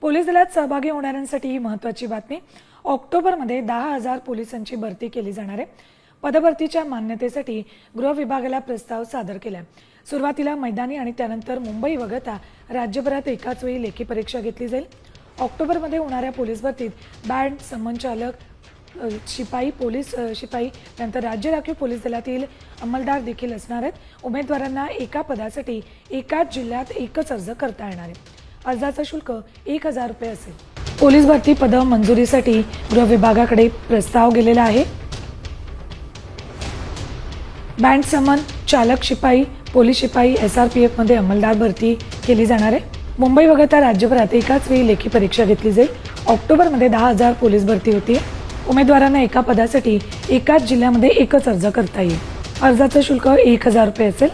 Police दलात सहभागी होणाऱ्यांसाठी ही महत्त्वाची बातमी। ऑक्टोबरमध्ये 10,000 पोलिसांची भरती केली जाणार आहे। पदभरतीच्या मान्यतेसाठी गृह विभागाला प्रस्ताव सादर केला। सुरुवातीला मैदानी आणि त्यानंतर मुंबई वगळता राज्यभरात एकाच वेळी लेखी परीक्षा घेतली जाईल। ऑक्टोबरमध्ये होणाऱ्या पोलीस भरतीत बँड, समन्वयक, शिपाई, पोलीस शिपाई, नंतर राज्य राखीव पोलीस दलातील अंमलदार देखील असणार आहेत। उमेदवारांना एका पदासाठी एकाच जिल्ह्यात एकच अर्ज करता येणार आहे। अर्जाचं शुल्क 1,000 रुपये असेल। पोलीस भरती पद मंजुरीसाठी गृह विभागाकडे प्रस्ताव गेलेला आहे। बँड, समन, चालक, शिपाई, पोलीस शिपाई, SRPF मध्ये अंमलदार भरती केली जाणार आहे। मुंबई वगळता राज्यभरात एकाच वेळी लेखी परीक्षा घेतली जाईल। ऑक्टोबरमध्ये 10,000 पोलीस भरती होती। उमेदवारांना एका पदासाठी एकाच जिल्ह्यामध्ये एकच अर्ज करता येईल। अर्जाचं शुल्क 1,000 रुपये असेल।